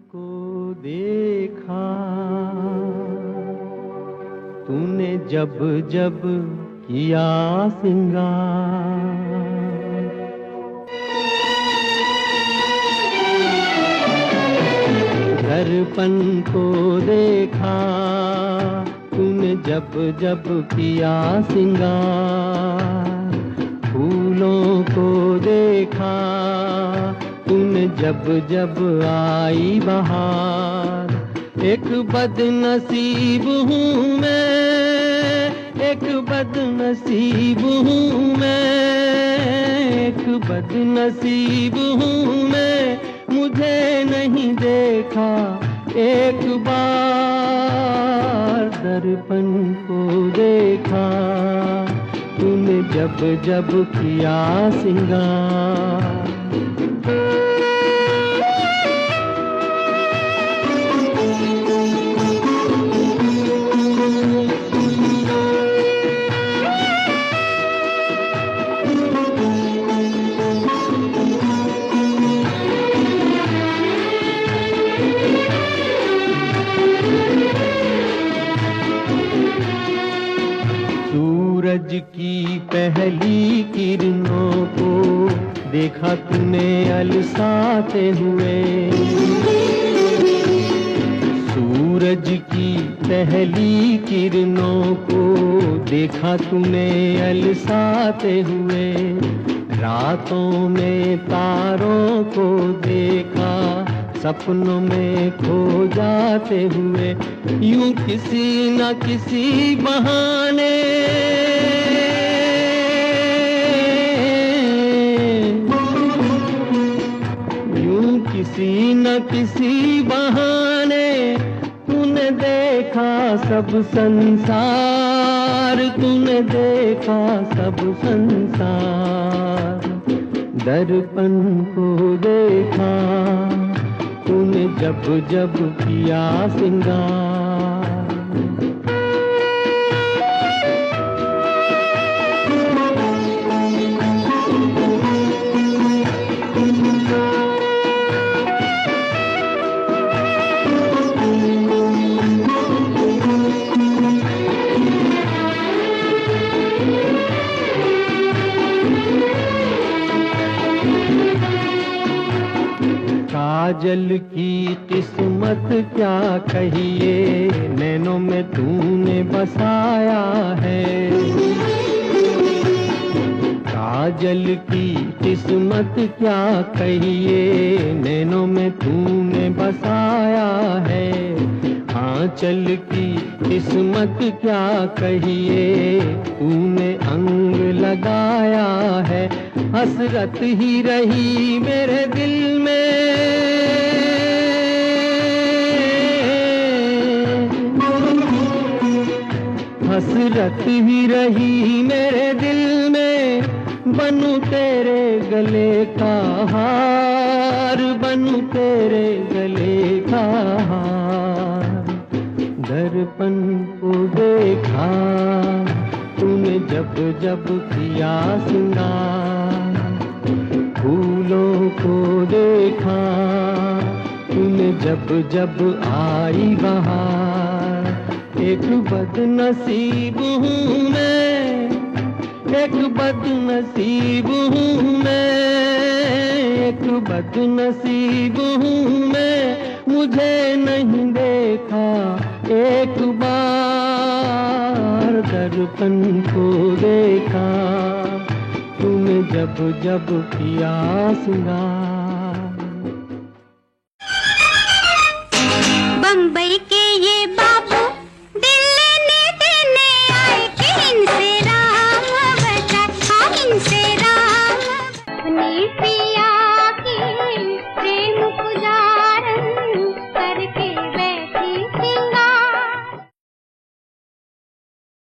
को देखा तूने जब जब किया सिंगार, दर्पण को देखा तूने जब जब किया सिंगार, फूलों को देखा तूने जब जब आई बहार। एक बदनसीब हूँ मैं, एक बदनसीब हूँ मैं, एक बदनसीब हूँ मैं, मुझे नहीं देखा एक बार। दर्पण को देखा तूने जब जब किया सिंगार। सूरज की पहली किरणों को देखा तूने अलसाते हुए, सूरज की पहली किरणों को देखा तूने अलसाते हुए। रातों में तारों को देखा सपनों में खो जाते हुए। यूं किसी न किसी बहाने किसी न किसी बहाने तूने देखा सब संसार, तूने देखा सब संसार। दर्पण को देखा तूने जब जब किया सिंगार। काजल की किस्मत क्या कहिए, नैनों में तूने बसाया है। काजल की किस्मत क्या कहिए, नैनों में तूने बसाया है। आंचल की किस्मत क्या कहिए, तूने अंग लगाया है। हसरत ही रही मेरे दिल में, हसरत ही रही मेरे दिल में। बनूं तेरे गले का हार, बनूं तेरे गले का हार। दर्पण को देखा तूने जब जब किया सिंगार, फूलों को देखा तूने जब जब आई बहार। एक बदनसीब हूँ मैं, एक बदनसीब हूँ मैं, एक बदनसीब हूँ मैं, मुझे नहीं देखा एक बार। दर्पण को देखा तूने जब जब किया सिंगार। बम्बई के ये